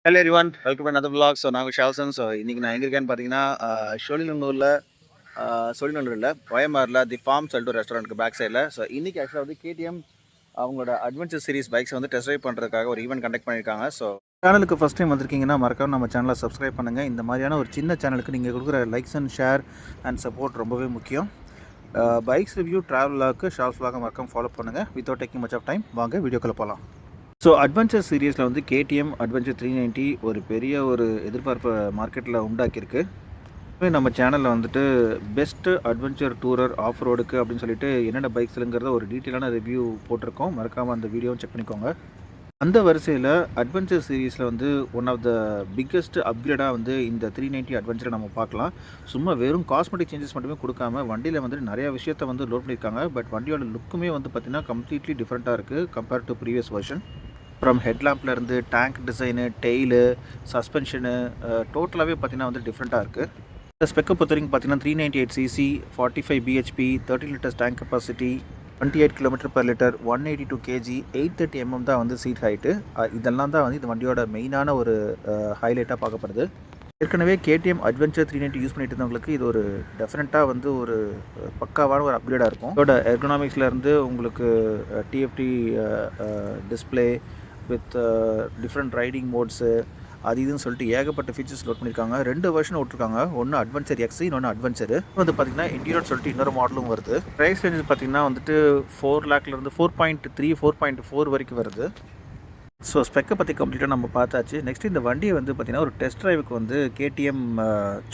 Hello everyone, welcome to another vlog. So நான் ஷால்சன். So இன்றைக்கி நான் எங்கே இருக்கேன்னு பார்த்தீங்கன்னா சோழிநல்லூரில் சோழிநல்லூரில் ஒயமாரில் தி ஃபார்ம் சொல்லிட்டு ரெஸ்டாரண்ட்டுக்கு பேக் சைடில். ஸோ இன்றைக்கி ஆக்சுவலாக வந்து கேடிஎம் அவங்களோட அட்வென்ச்சர் சீரிஸ் பைக்ஸ் வந்து டெஸ்ட் ட்ரைவ் பண்ணுறதுக்காக ஒரு ஈவெண்ட் கண்டக்ட் பண்ணியிருக்காங்க. ஸோ சேனலுக்கு ஃபஸ்ட் டைம் வந்திருக்கீங்கன்னா மறக்காம நம்ம சேனலை சப்ஸ்கிரைப் பண்ணுங்கள். இந்த மாதிரியான ஒரு சின்ன சேனலுக்கு நீங்கள் கொடுக்குற likes and share and support ரொம்பவே முக்கியம். Bikes review travelogue shorts vlog மறக்காம ஃபாலோ பண்ணுங்கள். Without taking much of time வாங்க வீடியோக்குள்ளே போகலாம். ஸோ அட்வென்ச்சர் சீரீஸில் வந்து கேடிஎம் அட்வென்ச்சர் 390 ஒரு பெரிய ஒரு எதிர்பார்ப்பை மார்க்கெட்டில் உண்டாக்கியிருக்கு. நம்ம சேனலில் வந்துட்டு பெஸ்ட்டு அட்வென்ச்சர் டூரர் ஆஃப் ரோடுக்கு அப்படின்னு சொல்லிட்டு என்னென்ன பைக்ஸுங்கிறத ஒரு டீட்டெயிலான ரிவ்யூ போட்டிருக்கோம். மறக்காமல் அந்த வீடியோவும் செக் பண்ணிக்கோங்க. அந்த வரிசையில் அட்வென்ச்சர் சீரீஸில் வந்து ஒன் ஆஃப் த பிக்கெஸ்ட் அப்கிரேடாக வந்து இந்த 390 அட்வென்ச்சரை நம்ம பார்க்கலாம். சும்மா வெறும் காஸ்மெட்டிக் சேஞ்சஸ் மட்டுமே கொடுக்காம வண்டியில் வந்துட்டு நிறையா விஷயத்தை வந்து லோட் பண்ணியிருக்காங்க. பட் வண்டியோட லுக்குமே வந்து பார்த்திங்கன்னா கம்ப்ளீட்லி டிஃப்ரெண்ட்டாக இருக்குது கம்பேர்ட் டு ப்ரீவியஸ் வெர்ஷன். அப்புறம் ஹெட்லாம்ப்லேருந்து டேங்க் டிசைனு, டெய்லு, சஸ்பென்ஷனு டோட்டலாகவே பார்த்திங்கன்னா வந்து டிஃப்ரெண்ட்டாக இருக்குது. இந்த ஸ்பெக்கை பொறுத்த வரைக்கும் பார்த்தீங்கன்னா 398 CC, 45 PHP, 13 litres tank capacity, 28 km/லிட்டர், 182 KG, 830 தான் வந்து சீட் ஹைட்டு. இதெல்லாம் தான் வந்து இந்த வண்டியோட மெயினான ஒரு ஹைலைட்டாக பார்க்கப்படுது. ஏற்கனவே கேடிஎம் அட்வென்ச்சர் 390 யூஸ் பண்ணிட்டு இருந்தவங்களுக்கு இது ஒரு டெஃபினட்டாக வந்து ஒரு பக்காவான ஒரு அப்கிரேடாக இருக்கும். இதோட எர்கனாமிக்ஸ்லேருந்து உங்களுக்கு TFT display with different riding modes அது இதுன்னு சொல்லிட்டு ஏகப்பட்ட ஃபீச்சர்ஸ் லோட் பண்ணியிருக்காங்க. 2 வெர்ஷன் விட்ருக்காங்க. ஒன்று அட்வென்ச்சர் எக்ஸ், இன்னொன்று அட்வென்ச்சர். வந்து பார்த்திங்கன்னா இன்டீரியர் சொல்லிட்டு இன்னொரு மாடலும் வருது. ப்ரைஸ் ரேஞ்சஸ் பார்த்திங்கன்னா வந்துட்டு 4 lakhலேருந்து 4.3, 4.4 வரைக்கும் வருது. ஸோ ஸ்பெக்கை பற்றி கம்ப்ளீட்டாக நம்ம பார்த்தாச்சு. நெக்ஸ்ட் இந்த வண்டியை வந்து பார்த்திங்கன்னா ஒரு டெஸ்ட் ட்ரைவுக்கு வந்து கேடிஎம்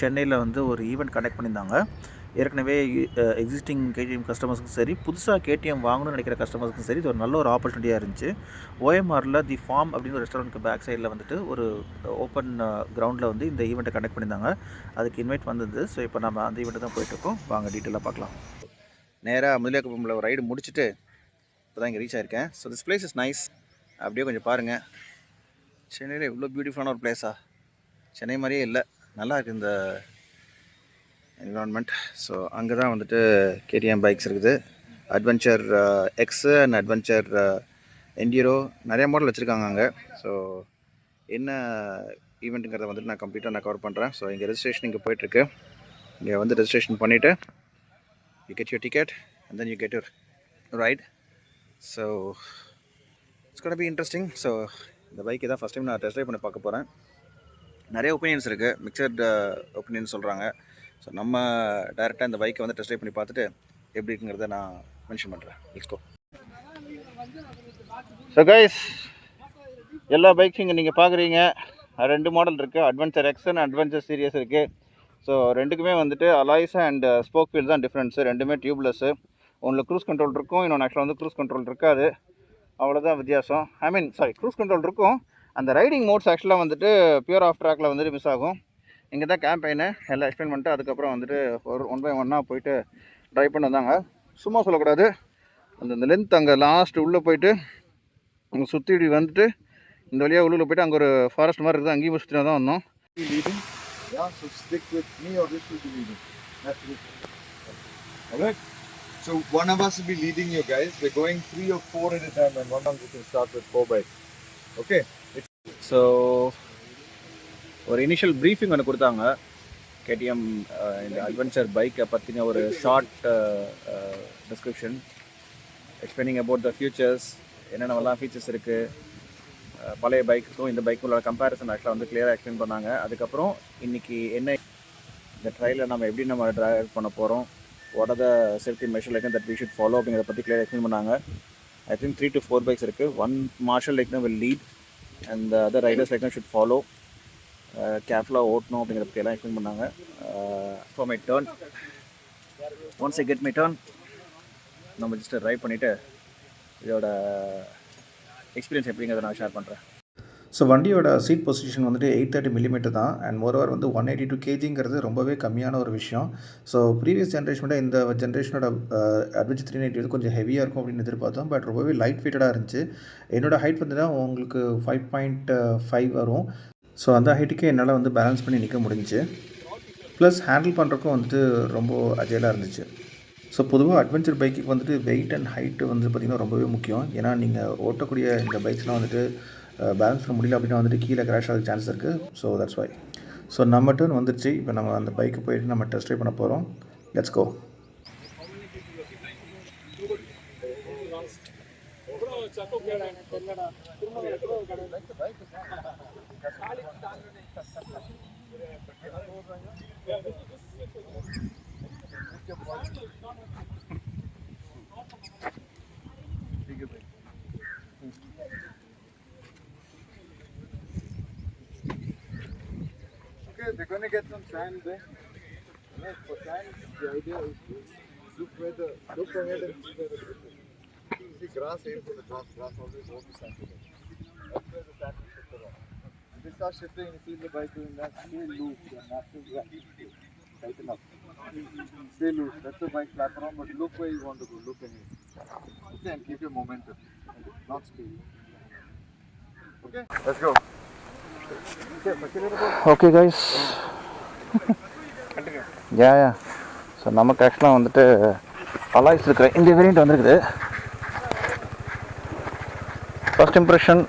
சென்னையில் வந்து ஒரு ஈவெண்ட் கண்டக்ட் பண்ணியிருந்தாங்க. ஏற்கனவே எக்ஸிஸ்டிங் கேடிஎம் கஸ்டமர்ஸுக்கும் சரி, புதுசாக கேடிஎம் வாங்கணும்னு நினைக்கிற கஸ்டமர்ஸுக்கும் சரி, இது ஒரு நல்ல ஒரு ஆப்பர்ச்சுனிட்டியாக இருந்துச்சு. ஓஎம்ஆரில் தி ஃபார்ம் அப்படின்னு ஒரு ரெஸ்டாரண்ட்டுக்கு பேக் சைடில் வந்துட்டு ஒரு ஓப்பன் கிரவுண்டில் வந்து இந்த ஈவெண்ட்டை கண்டக்ட் பண்ணியிருந்தாங்க. அதுக்கு இன்வைட் வந்தது. ஸோ இப்போ நம்ம அந்த ஈவெண்ட்டு தான் போயிட்டுருக்கோம். வாங்க டீட்டெயிலாக பார்க்கலாம். நேராக முதலியாக்குப்பமில் ஒரு ரைடு முடிச்சுட்டு இப்போ தான் இங்கே ரீச் ஆயிருக்கேன். So this place is nice. அப்படியே கொஞ்சம் பாருங்கள். சென்னையில் இவ்வளோ பியூட்டிஃபுல்லான ஒரு பிளேஸா? சென்னை மாதிரியே இல்லை, நல்லா இருக்குது இந்த என்விரான்மெண்ட். ஸோ அங்கே தான் வந்துட்டு கேடிஎம் பைக்ஸ் இருக்குது. Adventure x and adventure enduro நிறைய மாடல் வச்சுருக்காங்க அங்கே. ஸோ என்ன ஈவெண்ட்டுங்கிறத வந்துட்டு நான் கம்ப்ளீட்டாக கவர் பண்ணுறேன். ஸோ இங்கே ரெஜிஸ்ட்ரேஷன் இங்கே போயிட்டுருக்கு. இங்கே வந்து ரெஜிஸ்ட்ரேஷன் பண்ணிவிட்டு you get your ticket and then you get your ride. So it's gonna be interesting. So இந்த பைக்கு தான் ஃபஸ்ட் டைம் நான் டெஸ்ட் ட்ரைவ் பண்ணி பார்க்க போகிறேன். நிறைய ஒப்பீனியன்ஸ் இருக்குது, மிக்சட் ஒப்பீனியன்ஸ் சொல்கிறாங்க. ஸோ நம்ம டைரெக்டாக இந்த பைக்கை வந்து டெஸ்ட் ட்ரைவ் பண்ணி பார்த்துட்டு எப்படி இருக்குங்கிறத நான் மென்ஷன் பண்ணுறேன். Let's go. ஸோ கைஸ், எல்லா பைக்ஸும் இங்கே நீங்கள் பார்க்குறீங்க. 2 மாடல் இருக்குது. Adventure X and adventure series இருக்குது. ஸோ ரெண்டுக்குமே வந்துட்டு அலாய்ஸ் அண்ட் ஸ்போக் வீல் தான் டிஃப்ரென்ஸு. ரெண்டுமே டியூப்லெஸ்ஸு. ஒன்றில் க்ரூஸ் கண்ட்ரோல் இருக்கும், இன்னொன்று ஆக்சுவலாக வந்து க்ரூஸ் கண்ட்ரோல் இருக்காது. அவ்வளோதான் வித்தியாசம். க்ரூஸ் கண்ட்ரோல் இருக்கும். அந்த ரைடிங் மோட்ஸ் ஆக்சுவலாக வந்துட்டு பியூர் ஆஃப் ட்ராக்கில் வந்துட்டு மிஸ் ஆகும். இங்கே தான் கேம்பெயினு எல்லாம் எக்ஸ்பிளைன் பண்ணிட்டு அதுக்கப்புறம் வந்துட்டு ஒரு 1 by 1 போயிட்டு ட்ரைவ் பண்ண வந்தாங்க. சும்மா சொல்லக்கூடாது. அந்த லென்த் அங்கே லாஸ்ட் உள்ளே போயிட்டு அங்கே சுற்றி வந்துட்டு இந்த வழியாக உள்ளே போயிட்டு அங்கே ஒரு ஃபாரஸ்ட் மாதிரி இருக்குது, அங்கேயும் சுற்றி தான் வந்தோம். So one of us will be leading you guys. We're going 3 or 4 at a time, and one of you can start with 4 bikes. Okay. So ஒரு இனிஷியல் ப்ரீஃபிங் ஒன்று கொடுத்தாங்க. கேடிஎம் இந்த அட்வென்ச்சர் பைக்கை பற்றின ஒரு short description explaining about the futures, என்னென்னலாம் features இருக்குது, பழைய பைக்குக்கும் இந்த பைக்கும் உள்ள கம்பேரிசன் ஆக்சுவலாக வந்து கிளியராக எக்ஸ்பிளைன் பண்ணாங்க. அதுக்கப்புறம் இன்றைக்கி என்ன இந்த ட்ரையலில் நம்ம எப்படி நம்ம ட்ரைவ் பண்ண போகிறோம், what are the safety measures like that we should follow அப்படிங்கிறத பற்றி கிளியராக எக்ஸ்பிளைன் பண்ணாங்க. I think 3 to 4 bikes இருக்குது. One marshal will lead and the other riders should follow. கேர்ஃபுல்லாக ஓட்டணும் அப்படிங்கிறத பற்றி எல்லாம் எக்ஸ்பிளைன் பண்ணாங்க. For my turn, once I get my turn நம்ம ஜஸ்ட் ட்ரைவ் பண்ணிவிட்டு இதோட எக்ஸ்பீரியன்ஸ் எப்படிங்கிறத நான் ஷேர் பண்ணுறேன். ஸோ வண்டியோட சீட் பொசிஷன் வந்துட்டு 830 mm தான். அண்ட் மோரோவர் வந்து 182 kgங்கிறது ரொம்பவே கம்மியான ஒரு விஷயம். ஸோ ப்ரீவியஸ் ஜென்ரேஷனோட இந்த ஜென்ரேஷனோட அட்வென்ச்சர் 390 வந்து கொஞ்சம் ஹெவியாக இருக்கும் அப்படின்னு எதிர்பார்த்தோம். பட் ரொம்பவே லைட் வெயிட்டடாக இருந்துச்சு. என்னோடய ஹைட் பார்த்தீங்கன்னா உங்களுக்கு 5.5 வரும். ஸோ அந்த ஹைட்டுக்கே என்னால் வந்து பேலன்ஸ் பண்ணி நிற்க முடிஞ்சிச்சு. ப்ளஸ் ஹேண்டில் பண்ணுறக்கும் வந்துட்டு ரொம்ப அஜயலாக இருந்துச்சு. ஸோ பொதுவாக அட்வென்ச்சர் பைக்குக்கு வந்துட்டு வெயிட் அண்ட் ஹைட்டு வந்து பார்த்திங்கன்னா ரொம்பவே முக்கியம். ஏன்னா நீங்கள் ஓட்டக்கூடிய இந்த பைக்ஸ்லாம் வந்துட்டு பேலன்ஸ் பண்ண முடியல அப்படின்னா வந்துட்டு கீழே கிராஷ் ஆக சான்ஸ் இருக்குது. So that's why. ஸோ நம்ம டர்ன் வந்துருச்சு. இப்போ நம்ம அந்த பைக்கு போயிட்டு நம்ம டெஸ்ட் ட்ரைவ் பண்ண போகிறோம். Let's go. Okay, they're going to get some sand there. For sand, the idea is to look ahead and see where the grip is. See, grass aims for the grass. Grass always goes to sand. That's where the sand will shift around. If they start shifting, you feel the bike doing that, stay loose. You're natural grass. Tighten up. Stay loose. Let the bike flap around, but look where you want to go. Look ahead. Okay, and keep your momentum. Not speed. Okay, let's go. Okay guys, yeah so நமக்கு ஆக்சுவலாக வந்துட்டு alloys இருக்கிற இந்த variant வந்துருக்குது. First impression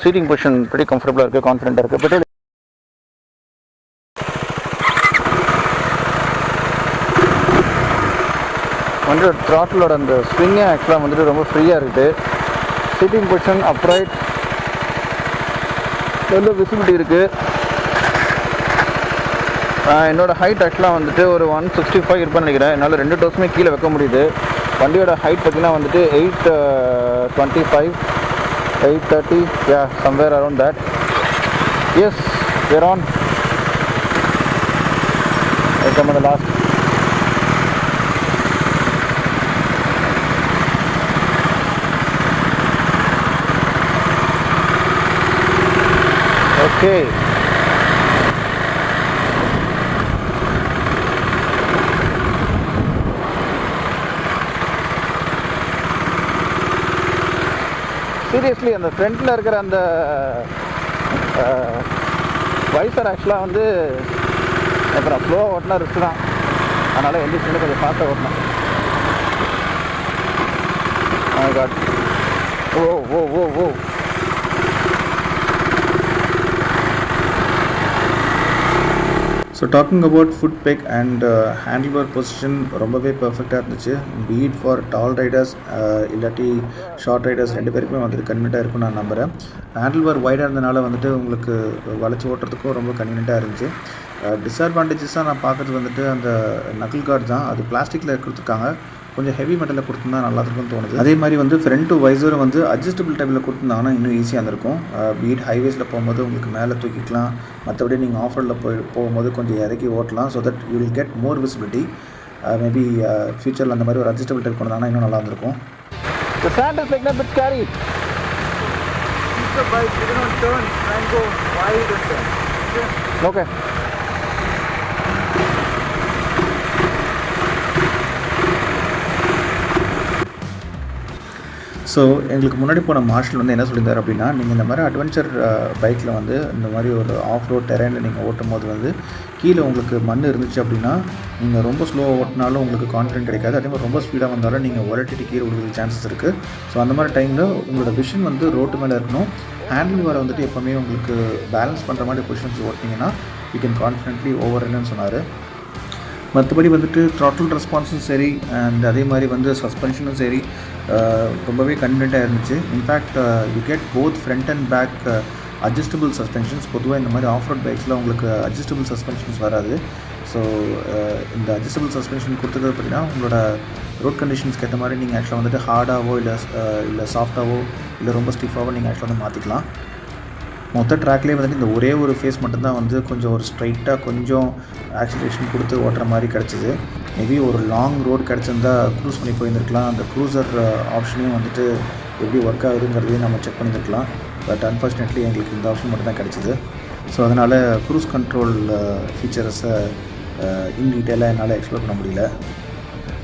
seating position pretty கம்ஃபர்டபுளாக இருக்குது, கான்ஃபிடென்ட்டாக இருக்குது. பட் வந்து த்ராட்டிலோட அந்த ஸ்விங்கே ஆக்சுவலாக வந்துட்டு ரொம்ப ஃப்ரீயாக இருக்குது. சீட்டிங் பொசிஷன் அப்ரைட், நல்ல விசிபிலிட்டி இருக்குது. என்னோடய ஹைட் ஆக்சுவலாக வந்துட்டு ஒரு 165 இருப்பேன்னு நினைக்கிறேன். என்னால் 2 டோஸுமே கீழே வைக்க முடியுது. வண்டியோட ஹைட் பார்த்திங்கன்னா வந்துட்டு 825, 830, somewhere around that. Yes, we're on. Come on the last. Okay. Seriously அந்த ஃப்ரண்ட்டில் இருக்கிற அந்த வைசர் ஆக்சுவலாக வந்து இப்போ நான் ஸ்லோவாக ஓட்டினா ரிஸ்க் தான். அதனால் எந்திரிச்சு கொஞ்சம் ஃபாஸ்ட்டாக ஓட்டினேன். ஓ. So talking about foot peg and handle bar position ரொம்பவே பர்ஃபெக்டாக இருந்துச்சு. பீட் ஃபார் டால் ரைடர்ஸ் இல்லாட்டி ஷார்ட் ரைடர்ஸ் 2 பேருக்குமே வந்துட்டு கன்வீனியண்ட்டாக இருக்கும்னு நான் நம்புகிறேன். ஹேண்டில் பார் வைடாக இருந்தனால வந்துட்டு உங்களுக்கு வளைச்சி ஓட்டுறதுக்கும் ரொம்ப கன்வீனியண்ட்டாக இருந்துச்சு. டிஸ்அட்வான்டேஜஸாக நான் பார்க்குறது வந்துட்டு அந்த நக்கிள் கார்டு தான். அது பிளாஸ்டிக்கில் கொடுத்துருக்காங்க, கொஞ்சம் ஹெவி மெட்டலில் கொடுத்துருந்தா நல்லா இருக்கும்னு தோணுது. அதே மாதிரி வந்து ஃப்ரண்ட் டு வைசரும் வந்து அட்ஜஸ்டபிள் டைப்பில் கொடுத்துருந்தாங்கன்னா இன்னும் ஈஸியாக இருந்திருக்கும். பீட் ஹைவேஸில் போகும்போது உங்களுக்கு மேலே தூக்கிக்கலாம், மற்றபடி நீங்கள் ஆஃப் ரோடில் போகும்போது கொஞ்சம் இறக்கி ஓட்டலாம். So that you will get more visibility. Maybe ஃபியூச்சரில் அந்த மாதிரி ஒரு அட்ஜஸ்டபிள் டைப் கொண்டாங்கன்னா இன்னும் நல்லா இருந்திருக்கும். The sand is like a bit scary. Keep the bike even on turns and go wide and turn. Okay. So எங்களுக்கு முன்னாடி போன மார்ஷல் வந்து என்ன சொல்லியிருந்தார் அப்படின்னா, நீங்கள் இந்த மாதிரி அட்வென்ச்சர் பைக்கில் வந்து இந்த மாதிரி ஒரு ஆஃப் ரோட் டெரெயினில் நீங்கள் ஓட்டும் போது வந்து கீழே உங்களுக்கு மண் இருந்துச்சு அப்படின்னா நீங்கள் ரொம்ப ஸ்லோவாக ஓட்டினாலும் உங்களுக்கு கான்ஃபிடென்ட் கிடைக்காது. அதே மாதிரி ரொம்ப ஸ்பீடாக வந்தாலும் நீங்கள் உரட்டிட்டு கீழே விழுகிற சான்சஸ் இருக்குது. ஸோ அந்த மாதிரி டைமில் உங்களோட விஷன் வந்து ரோட்டு மேலே இருக்கணும். ஹேண்டில் பாரை வந்துட்டு எப்போவுமே உங்களுக்கு பேலன்ஸ் பண்ணுற மாதிரி பொசிஷன்ஸ் ஓட்டினீங்கன்னா யூ கேன் கான்ஃபிடென்ட்லி ஓவர் ரன்னு சொன்னார். மற்றபடி வந்துட்டு த்ராட்டில் ரெஸ்பான்ஸும் சரி அண்ட் அதே மாதிரி வந்து சஸ்பென்ஷனும் சரி ரொம்பவே கன்வீனியண்ட்டாக இருந்துச்சு. In fact you get both front and back adjustable suspensions. பொதுவாக இந்த மாதிரி ஆஃப் ரோட் பைக்ஸில் உங்களுக்கு அட்ஜஸ்டபிள் சஸ்பென்ஷன்ஸ் வராது. ஸோ இந்த அட்ஜஸ்டபிள் சஸ்பென்ஷன் கொடுத்துக்கிறது பார்த்திங்கன்னா உங்களோட ரோட் கண்டிஷன்ஸ்க்கு ஏற்ற மாதிரி நீங்கள் ஆக்சுவலாக வந்துட்டு ஹார்டாகவோ இல்லை சாஃப்டாகவோ இல்லை ரொம்ப ஸ்டிஃபாகவோ நீங்கள் ஆக்சுவலாக வந்து மாற்றிக்கலாம். மொத்த ட்ராக்லேயே வந்துட்டு இந்த ஒரே ஒரு ஃபேஸ் மட்டும்தான் வந்து கொஞ்சம் ஒரு ஸ்ட்ரைட்டாக கொஞ்சம் ஆக்சிலேஷன் கொடுத்து ஓட்டுற மாதிரி கிடச்சிது. மேபி ஒரு லாங் ரோடு கிடச்சிருந்தா க்ரூஸ் பண்ணி போயிருந்துருக்கலாம். அந்த க்ரூசர் ஆப்ஷனையும் வந்துட்டு எப்படி ஒர்க் ஆகுதுங்கிறதையும் நம்ம செக் பண்ணியிருக்கலாம். பட் அன்ஃபார்ச்சுனேட்லி எங்களுக்கு இந்த ஆப்ஷன் மட்டும் தான் கிடச்சிது. ஸோ அதனால் க்ரூஸ் கண்ட்ரோல் ஃபீச்சர்ஸை இன் டீட்டெயிலாக என்னால் எக்ஸ்ப்ளோர் பண்ண முடியல.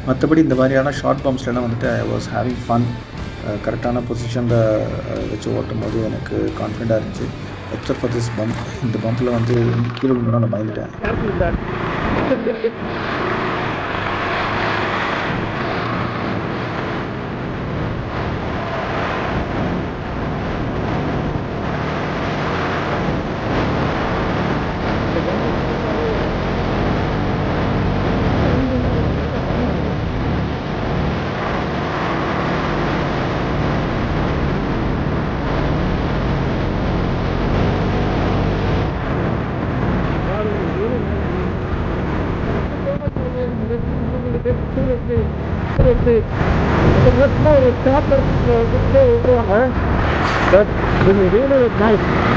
மற்றபடி இந்த மாதிரியான ஷார்ட் பம்ப்ஸ்லாம் வந்துட்டு ஐ வாஸ் ஹேவிங் ஃபன். கரெக்டான பொசிஷனில் வச்சு ஓட்டும் போது எனக்கு கான்ஃபிடென்ட்டாக இருந்துச்சு. Except for this pump. இந்த பம்பில் வந்து கீழே விழுந்தோன்னா நான் பயந்துட்டேன். honestly, it was more a chocolate display on her, but it really looked nice.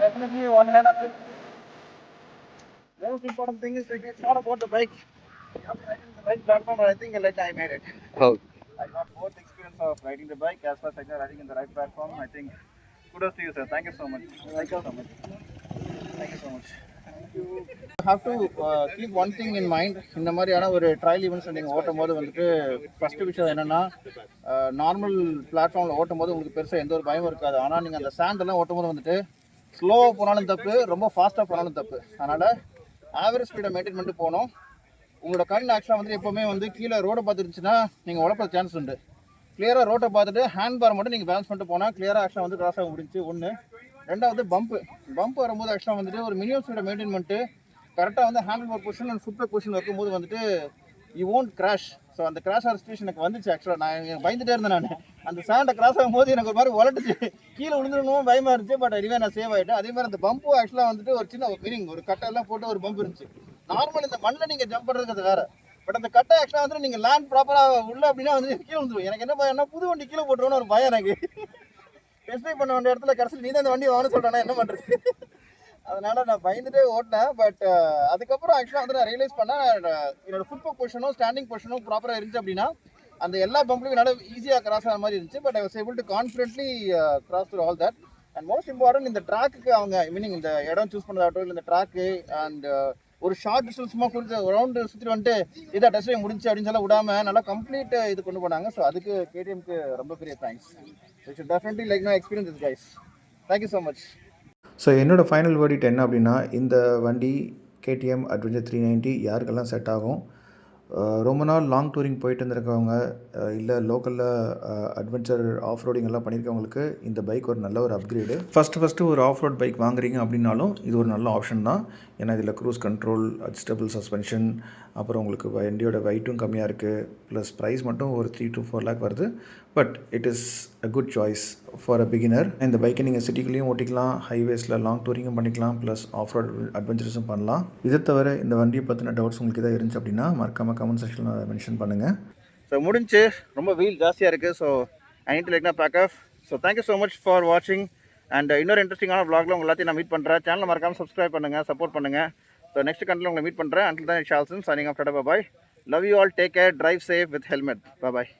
Definitely one hand up. Most important thing is like it's not about the bike. You have to ride in the right platform, and I think like I made it. Oh. I got both experience of riding the bike as well as riding in the right platform. I think kudos to you, sir. Thank you so much. Thank you so much. Thank you so much. You have to keep one thing in mind. இந்த மாதிரியான ஒரு trial events நீங்கள் ஓட்டும் போது வந்துட்டு first விஷயம் என்னென்னா normal பிளாட்ஃபார்மில் ஓட்டும் போது உங்களுக்கு பெருசாக எந்த ஒரு பயமும் இருக்காது. ஆனால் நீங்கள் அந்த சாண்டெல்லாம் ஓட்டும் போது வந்துட்டு ஸ்லோவாக போனாலும் தப்பு, ரொம்ப ஃபாஸ்ட்டாக போனாலும் தப்பு. அதனால் ஆவரேஜ் ஸ்பீடை மெயின்டைன் பண்ணிட்டு போகணும். உங்களோட கண் ஆக்சுவலாக வந்துட்டு எப்போவுமே வந்து கீழே ரோடை பார்த்துருந்துச்சுன்னா நீங்கள் உழப்ப சான்ஸ் உண்டு. கிளியராக ரோட்டை பார்த்துட்டு ஹேண்ட் பார் மட்டும் நீங்கள் பேலன்ஸ் பண்ணிட்டு போனால் கிளியராக ஆக்சுவலாக வந்து கிராஸ் ஆக முடிஞ்சு ஒன்று. ரெண்டாவது பம்ப் வரும்போது ஆக்சுவலாக வந்துட்டு ஒரு மினிமம் ஸ்பீடை மெயின்டைன் பண்ணிட்டு கரெக்டாக வந்து handle bar position and foot peg position வைக்கும்போது வந்துட்டு யூ ஓன்ட் கிராஷ். ஸோ அந்த கிராஷ் ஆகிற சிச்சுவேஷன் எனக்கு வந்துச்சு. ஆக்சுவலாக நான் பயந்துட்டே இருந்தேன். நான் அந்த சாண்டை கிராஸ் ஆகும்போது எனக்கு ஒரு மாதிரி உலட்டுச்சு, கீழே விழுந்துடணும் பயமாக இருந்துச்சு. பட் அதுவே நான் சேவ் ஆகிட்டேன். அதே மாதிரி அந்த பம்பும் ஆக்சுவலாக வந்துட்டு ஒரு சின்ன மீனிங் ஒரு கட்டெல்லாம் போட்டு ஒரு பம்ப் இருந்துச்சு. நார்மல் இந்த மண்ணில் நீங்கள் ஜம்ப் பண்ணுறது அது வேறு. பட் அந்த கட்டை ஆக்சுவலாக வந்துட்டு நீங்கள் லேண்ட் ப்ராப்பராக உள்ள அப்படின்னா வந்து கீழே விழுந்துடும். எனக்கு என்ன பயம்னா புது வண்டி கீழே போட்டுருவோன்னு ஒரு பயம் எனக்கு. டெஸ்ட் ட்ரைவ் பண்ண வேண்டிய இடத்துல கடைசியில் நீ தான் இந்த வண்டி வாங்கன்னு சொல்கிறேன்னா என்ன பண்ணுறது? அதனால் நான் பயந்துட்டே ஓட்டினேன். பட் அதுக்கப்புறம் ஆக்சுவலாக வந்து நான் ரியலைஸ் பண்ணேன் என்னோட ஃபுட் பேக் பொசிஷனும் ஸ்டாண்டிங் பொசிஷனும் ப்ராப்பராக இருந்துச்சு அப்படின்னா அந்த எல்லா பம்ப்லையும் என்னால் ஈஸியாக கிராஸ் ஆகிற மாதிரி இருந்துச்சு. But I was able to confidently cross through all that. And most important இந்த ட்ராக்கு அவங்க மீனிங் இந்த இடம் சூஸ் பண்ணதாகட்டும் இல்லை இந்த ட்ராக்கு அண்ட் ஒரு ஷார்ட் டிஸ்டன்ஸ் சும்மா கொடுத்து ரவுண்டு சுற்றி வந்துட்டு இதை டெஸ்ட் ட்ரைவ் முடிஞ்சு அப்படின்னு சொல்ல விடாமல் நல்லா கம்ப்ளீட் இது கொண்டு போனாங்க. ஸோ அதுக்கு கேடிஎம்க்கு ரொம்ப பெரிய thanks. So should definitely like no experience this guys. Thank you so much. So என்னோடய ஃபைனல் வேர்டிட் என்ன அப்படின்னா, இந்த வண்டி கேடிஎம் அட்வென்ச்சர் 390 யாருக்கெல்லாம் செட் ஆகும்? ரொம்ப நாள் லாங் டூரிங் போயிட்டு இருந்திருக்கவங்க, இல்லை லோக்கலில் அட்வென்ச்சர் ஆஃப் ரோடிங் எல்லாம் பண்ணியிருக்கவங்களுக்கு இந்த பைக் ஒரு நல்ல ஒரு அப்கிரேடு. ஃபஸ்ட்டு ஒரு ஆஃப் ரோட் பைக் வாங்குறீங்க அப்படின்னாலும் இது ஒரு நல்ல ஆப்ஷன் தான். ஏன்னா இதில் க்ரூஸ் கண்ட்ரோல், அட்ஜஸ்டபிள் சஸ்பென்ஷன், அப்புறம் உங்களுக்கு வண்டியோட வெயிட்டும் கம்மியாக இருக்குது. ப்ளஸ் ப்ரைஸ் மட்டும் ஒரு 3 to 4 lakh வருது. But it is a good choice for a beginner. இந்த பைக்கை நீங்கள் சிட்டிக்குள்ளேயும் ஓட்டிக்கலாம், ஹைவேஸில் லாங் டூரிங்கும் பண்ணிக்கலாம், ப்ளஸ் ஆஃப் ரோட் அட்வென்ச்சர்ஸும் பண்ணலாம். இதை தவிர இந்த வண்டியை பற்றின டவுட்ஸ் உங்களுக்கு எதாவது இருந்துச்சு அப்படின்னா மறக்காமல் கமெண்ட் செக்ஷனில் மென்ஷன் பண்ணுங்கள். ஸோ முடிஞ்சு ரொம்ப வெயில் ஜாஸ்தியாக இருக்குது. So I need to like back off. So thank you so much for வாட்சிங். அண்ட் இன்னொரு இன்ட்ரெஸ்டிங்கான vlogல உங்கள் எல்லாத்தையும் நான் மீட் பண்ணுறேன். சேனலை மறக்காமல் சப்ஸ்கிரைப் பண்ணுங்கள், சப்போர்ட் பண்ணுங்கள். ஸோ நெக்ஸ்ட் கண்டில் உங்களை மீட் பண்ணுறேன். அண்டில் தான் ஷால்சன் சைனிங் ஆஃப். டாடா, bye. Love you all. Take care. Drive safe with helmet. Bye.